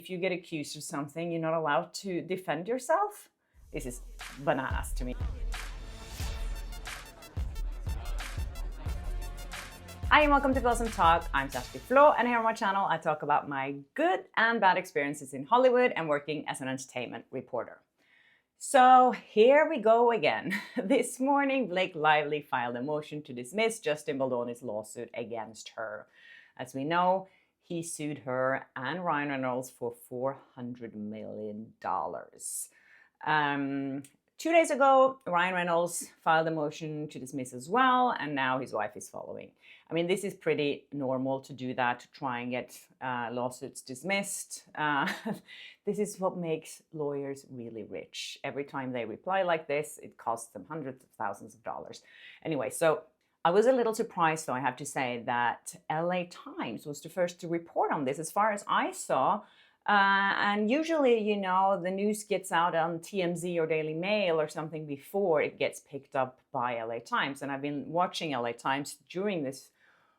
If you get accused of something, you're not allowed to defend yourself. This is bananas to me. Hi and welcome to Blossom Talk. I'm Kjersti Flaa, and here on my channel I talk about my good and bad experiences in Hollywood and working as an entertainment reporter. So here we go again. This morning Blake Lively filed a motion to dismiss Justin Baldoni's lawsuit against her. As we know, he sued her and Ryan Reynolds for $400 million. 2 days ago, Ryan Reynolds filed a motion to dismiss as well, and now his wife is following. I mean, this is pretty normal to do that, to try and get lawsuits dismissed. This is what makes lawyers really rich. Every time they reply like this, it costs them hundreds of thousands of dollars. Anyway, so I was a little surprised, though, I have to say, that LA Times was the first to report on this, as far as I saw. And usually, you know, the news gets out on TMZ or Daily Mail or something before it gets picked up by LA Times. And I've been watching LA Times during this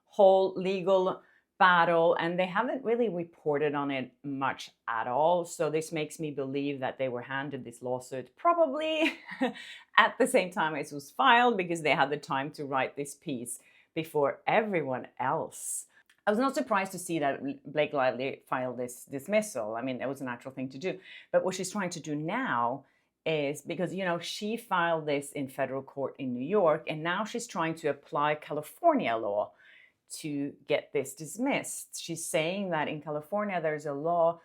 whole legal battle, and they haven't really reported on it much at all. So this makes me believe that they were handed this lawsuit probably at the same time it was filed, because they had the time to write this piece before everyone else. I was not surprised to see that Blake Lively filed this dismissal. I mean, it was a natural thing to do. But what she's trying to do now is, because, you know, she filed this in federal court in New York, and now she's trying to apply California law to get this dismissed. She's saying that in California there's a law,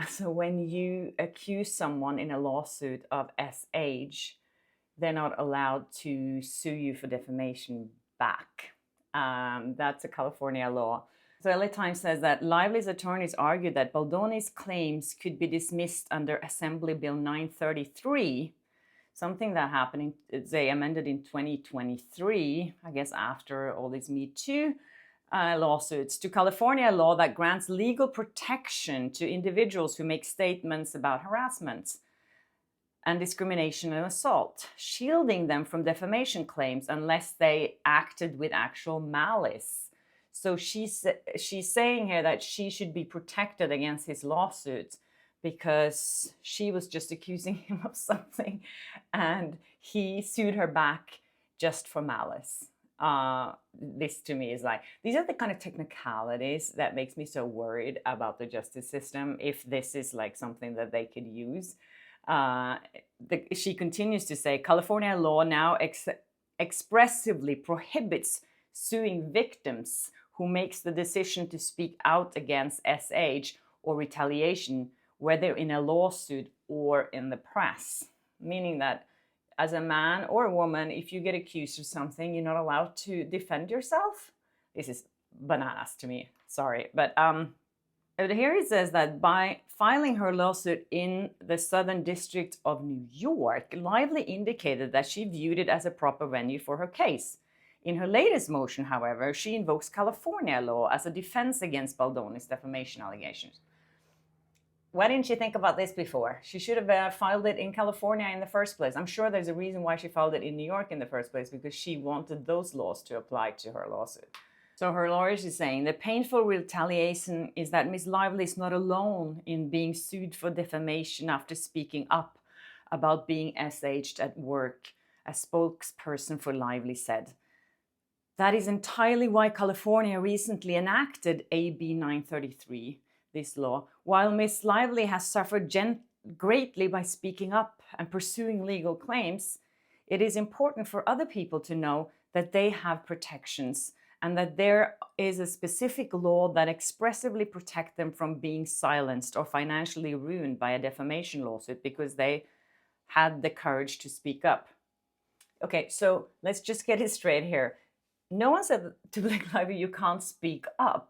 so when you accuse someone in a lawsuit of SH, they're not allowed to sue you for defamation back. That's a California law. So LA Times says that Lively's attorneys argued that Baldoni's claims could be dismissed under Assembly Bill 933, something that happened, they amended in 2023, I guess after all these Me Too lawsuits, to California law that grants legal protection to individuals who make statements about harassment and discrimination and assault, shielding them from defamation claims unless they acted with actual malice. So she's saying here that she should be protected against his lawsuit because she was just accusing him of something and he sued her back just for malice. This to me is like, these are the kind of technicalities that makes me so worried about the justice system, if this is like something that they could use. She continues to say, California law now expressively prohibits suing victims who makes the decision to speak out against SH or retaliation, whether in a lawsuit or in the press. Meaning that as a man or a woman, if you get accused of something, you're not allowed to defend yourself. This is bananas to me, sorry. But here it says that by filing her lawsuit in the Southern District of New York, Lively indicated that she viewed it as a proper venue for her case. In her latest motion, however, she invokes California law as a defense against Baldoni's defamation allegations. Why didn't she think about this before? She should have filed it in California in the first place. I'm sure there's a reason why she filed it in New York in the first place, because she wanted those laws to apply to her lawsuit. So her lawyer is saying the painful retaliation is that Ms. Lively is not alone in being sued for defamation after speaking up about being SH'd at work, a spokesperson for Lively said. That is entirely why California recently enacted AB 933, this law. While Ms. Lively has suffered greatly by speaking up and pursuing legal claims, it is important for other people to know that they have protections and that there is a specific law that expressively protects them from being silenced or financially ruined by a defamation lawsuit because they had the courage to speak up. Okay, so let's just get it straight here. No one said to Blake Lively, you can't speak up.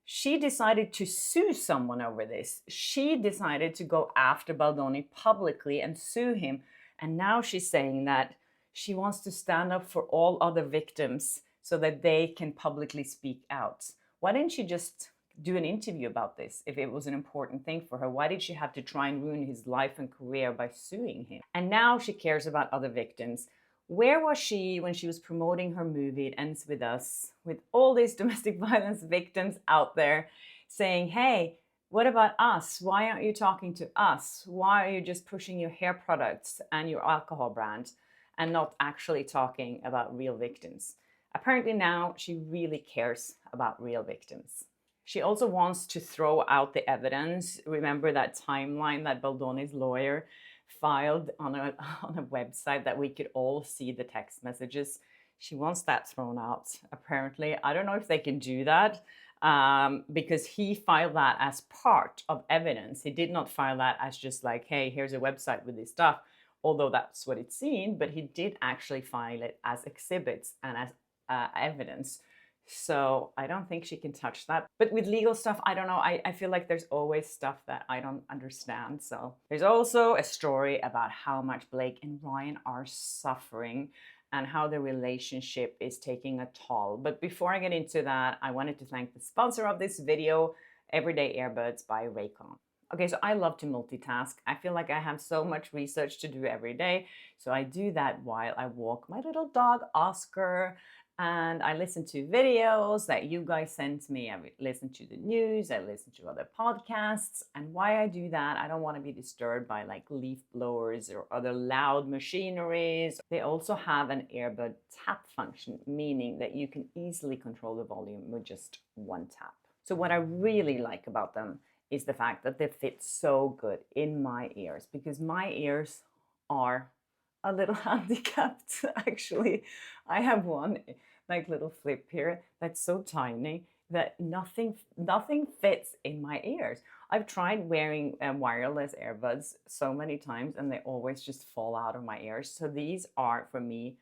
She decided to sue someone over this. She decided to go after Baldoni publicly and sue him. And now she's saying that she wants to stand up for all other victims so that they can publicly speak out. Why didn't she just do an interview about this if it was an important thing for her? Why did she have to try and ruin his life and career by suing him? And now she cares about other victims. Where was she when she was promoting her movie, It Ends With Us, with all these domestic violence victims out there saying, hey, What about us? Why aren't you talking to us? Why are you just pushing your hair products and your alcohol brand and not actually talking about real victims? Apparently now she really cares about real victims. She also wants to throw out the evidence. Remember that timeline that Baldoni's lawyer filed on a website that we could all see the text messages? She wants that thrown out, apparently. I don't know if they can do that because he filed that as part of evidence. He did not file that as just like, hey, here's a website with this stuff, although that's what it's seen, but he did actually file it as exhibits and as evidence. So I don't think she can touch that. But with legal stuff, I don't know. I feel like there's always stuff that I don't understand. So there's also a story about how much Blake and Ryan are suffering and how the relationship is taking a toll. But before I get into that, I wanted to thank the sponsor of this video, Everyday Earbuds by Raycon. Okay, so I love to multitask. I feel like I have so much research to do every day. So I do that while I walk my little dog, Oscar, and I listen to videos that you guys send me. I listen to the news, I listen to other podcasts. And why I do that, I don't want to be disturbed by like leaf blowers or other loud machineries. They also have an earbud tap function, meaning that you can easily control the volume with just one tap. So what I really like about them is the fact that they fit so good in my ears, because my ears are a little handicapped. Actually, I have one like little flip here that's so tiny that nothing fits in my ears. I've tried wearing wireless earbuds so many times and they always just fall out of my ears. So these are, for me,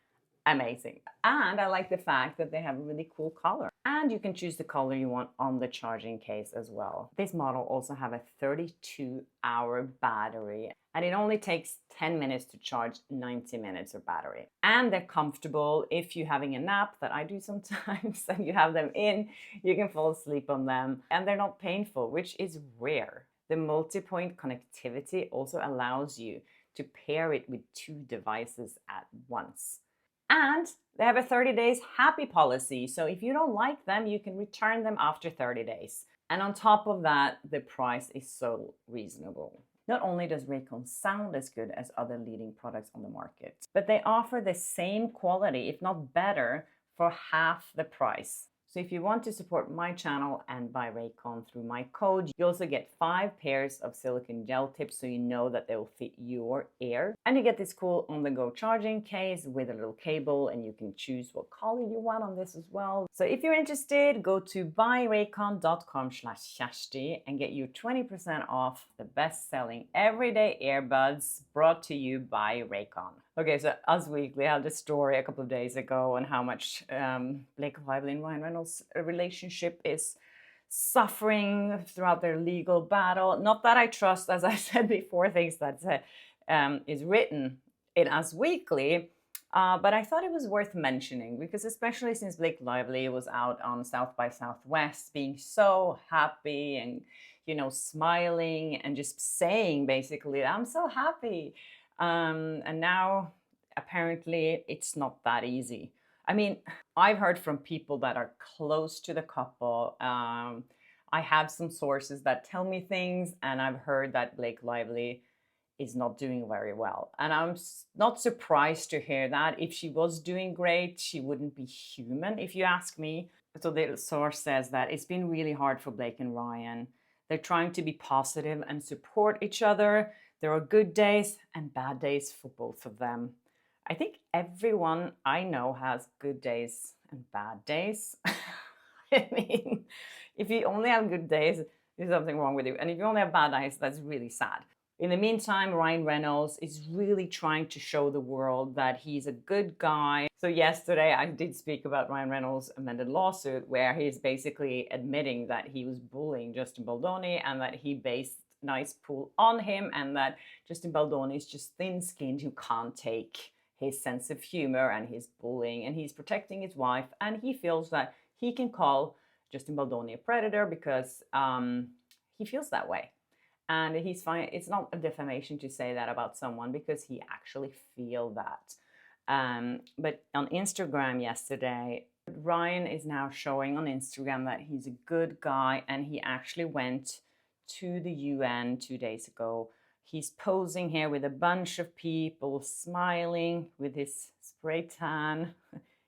amazing. And I like the fact that they have a really cool color. And you can choose the color you want on the charging case as well. This model also have a 32-hour battery, and it only takes 10 minutes to charge 90 minutes of battery. And they're comfortable. If you're having a nap, that I do sometimes, and you have them in, you can fall asleep on them. And they're not painful, which is rare. The multi-point connectivity also allows you to pair it with 2 devices at once. And they have a 30 days happy policy. So if you don't like them, you can return them after 30 days. And on top of that, the price is so reasonable. Not only does Raycon sound as good as other leading products on the market, but they offer the same quality, if not better, for half the price. So if you want to support my channel and buy Raycon through my code, you also get 5 pairs of silicone gel tips so you know that they will fit your ear. And you get this cool on-the-go charging case with a little cable, and you can choose what color you want on this as well. So if you're interested, go to buyraycon.com/Kjersti and get you 20% off the best-selling everyday earbuds brought to you by Raycon. Okay, so Us Weekly had a story a couple of days ago on how much Blake Lively and Ryan Reynolds' relationship is suffering throughout their legal battle. Not that I trust, as I said before, things that is written in Us Weekly, but I thought it was worth mentioning because especially since Blake Lively was out on South by Southwest being so happy and, you know, smiling and just saying basically, I'm so happy. And now apparently it's not that easy. I mean, I've heard from people that are close to the couple. I have some sources that tell me things, and I've heard that Blake Lively is not doing very well. And I'm not surprised to hear that. If she was doing great, she wouldn't be human, if you ask me. So the source says that it's been really hard for Blake and Ryan. They're trying to be positive and support each other. There are good days and bad days for both of them. I think everyone I know has good days and bad days. I mean, if you only have good days, there's something wrong with you. And if you only have bad days, that's really sad. In the meantime, Ryan Reynolds is really trying to show the world that he's a good guy. So yesterday I did speak about Ryan Reynolds' amended lawsuit where he's basically admitting that he was bullying Justin Baldoni and that he based nice pool on him, and that Justin Baldoni is just thin-skinned who can't take his sense of humor and his bullying, and he's protecting his wife, and he feels that he can call Justin Baldoni a predator because he feels that way. And he's fine. It's not a defamation to say that about someone because he actually feels that. But on Instagram yesterday, Ryan is now showing on Instagram that he's a good guy, and he actually went to the UN 2 days ago. He's posing here with a bunch of people, smiling with his spray tan.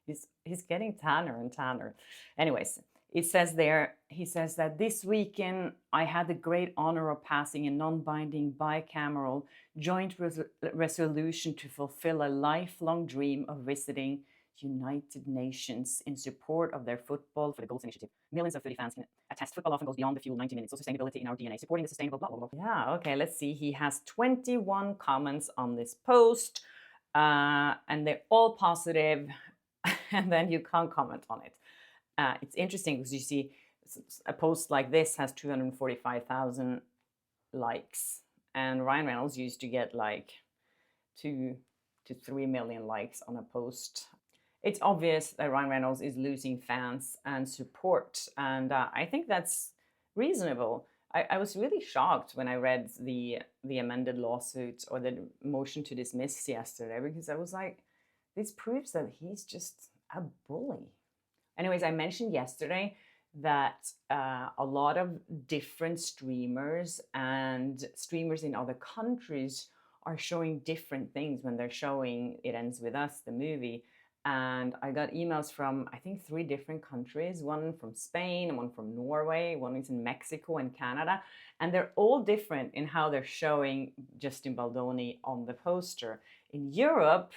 He's getting tanner and tanner. Anyways, it says there, he says that this weekend I had the great honor of passing a non-binding bicameral joint resolution to fulfill a lifelong dream of visiting United Nations in support of their Football for the Goals initiative. Millions of footy fans can attest football often goes beyond the full 90 minutes. So sustainability in our DNA, supporting the sustainable blah, blah, blah. Yeah, okay, let's see. He has 21 comments on this post, and they're all positive, and then you can't comment on it. It's interesting because you see a post like this has 245,000 likes, and Ryan Reynolds used to get like 2 to 3 million likes on a post. It's obvious that Ryan Reynolds is losing fans and support, and I think that's reasonable. I was really shocked when I read the amended lawsuit or the motion to dismiss yesterday, because I was like, this proves that he's just a bully. Anyways, I mentioned yesterday that a lot of different streamers and streamers in other countries are showing different things when they're showing It Ends With Us, the movie. And I got emails from, I think, 3 different countries, one from Spain, one from Norway, one is in Mexico and Canada. And they're all different in how they're showing Justin Baldoni on the poster. In Europe,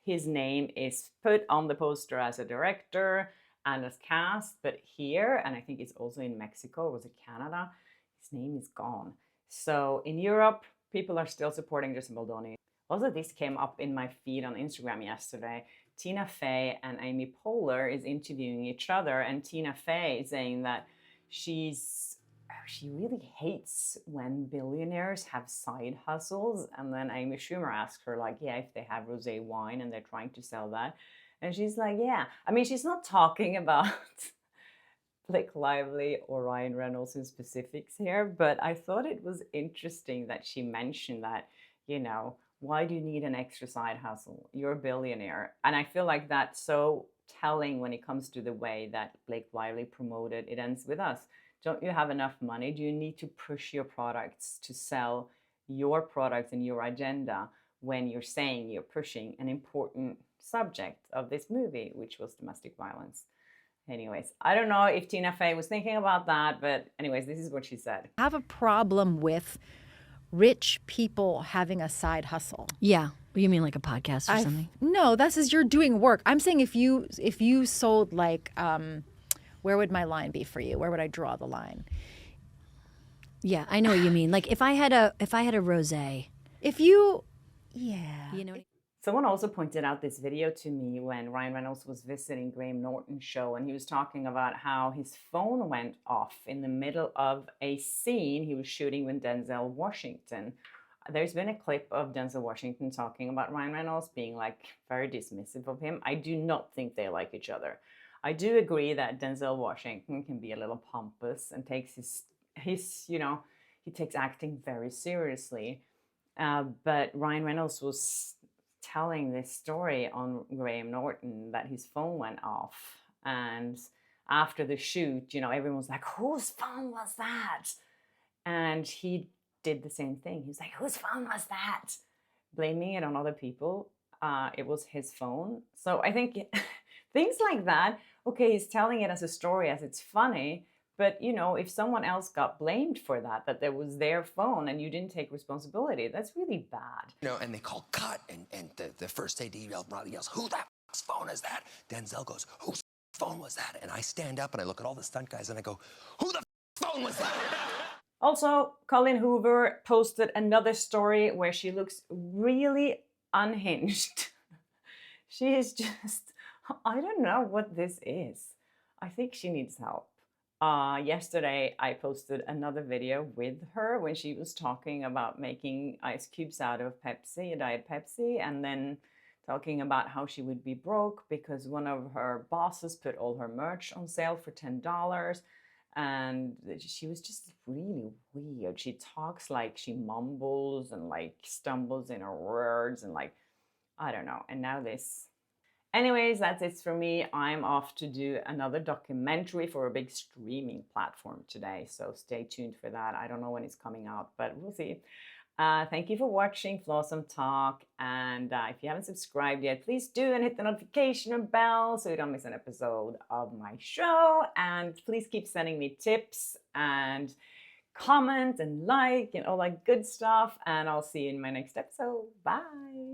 his name is put on the poster as a director and as cast, but here, and I think it's also in Mexico, or was it Canada, his name is gone. So in Europe, people are still supporting Justin Baldoni. Also, this came up in my feed on Instagram yesterday. Tina Fey and Amy Poehler is interviewing each other, and Tina Fey is saying that she really hates when billionaires have side hustles. And then Amy Schumer asked her, like, yeah, if they have rosé wine and they're trying to sell that. And she's like, yeah. I mean, she's not talking about Blake Lively or Ryan Reynolds in specifics here, but I thought it was interesting that she mentioned that, you know, why do you need an extra side hustle? You're a billionaire. And I feel like that's so telling when it comes to the way that Blake Lively promoted It Ends With Us. Don't you have enough money? Do you need to push your products to sell your products and your agenda when you're saying you're pushing an important subject of this movie, which was domestic violence? Anyways, I don't know if Tina Fey was thinking about that, but anyways, this is what she said. I have a problem with rich people having a side hustle. Yeah. You mean like a podcast or something? No, this is you're doing work. I'm saying if you sold like, where would my line be for you? Where would I draw the line? Yeah, I know what you mean. Like if I had a rosé. Yeah. You know. Someone also pointed out this video to me when Ryan Reynolds was visiting Graham Norton's show, and he was talking about how his phone went off in the middle of a scene he was shooting with Denzel Washington. There's been a clip of Denzel Washington talking about Ryan Reynolds, being like very dismissive of him. I do not think they like each other. I do agree that Denzel Washington can be a little pompous and takes his you know, he takes acting very seriously. But Ryan Reynolds was telling this story on Graham Norton that his phone went off, and after the shoot, you know, everyone's like, whose phone was that? And he did the same thing. He was like, whose phone was that? Blaming it on other people. It was his phone. So I think things like that, okay, he's telling it as a story, as it's funny, but, you know, if someone else got blamed for that there was their phone and you didn't take responsibility, that's really bad. You know, and they call cut, and the first AD yells, who the phone is that? Denzel goes, whose phone was that? And I stand up and I look at all the stunt guys and I go, who the phone was that? Also, Colleen Hoover posted another story where she looks really unhinged. She is just, I don't know what this is. I think she needs help. Yesterday, I posted another video with her when she was talking about making ice cubes out of Pepsi, a Diet Pepsi, and then talking about how she would be broke because one of her bosses put all her merch on sale for $10. And she was just really weird. She talks like she mumbles and like stumbles in her words and like, I don't know. And now this. Anyways, that's it for me. I'm off to do another documentary for a big streaming platform today, so stay tuned for that. I don't know when it's coming out, but we'll see. Thank you for watching Flawsome Talk, and if you haven't subscribed yet, please do, and hit the notification bell so you don't miss an episode of my show. And please keep sending me tips and comment and like and all that good stuff, and I'll see you in my next episode. Bye.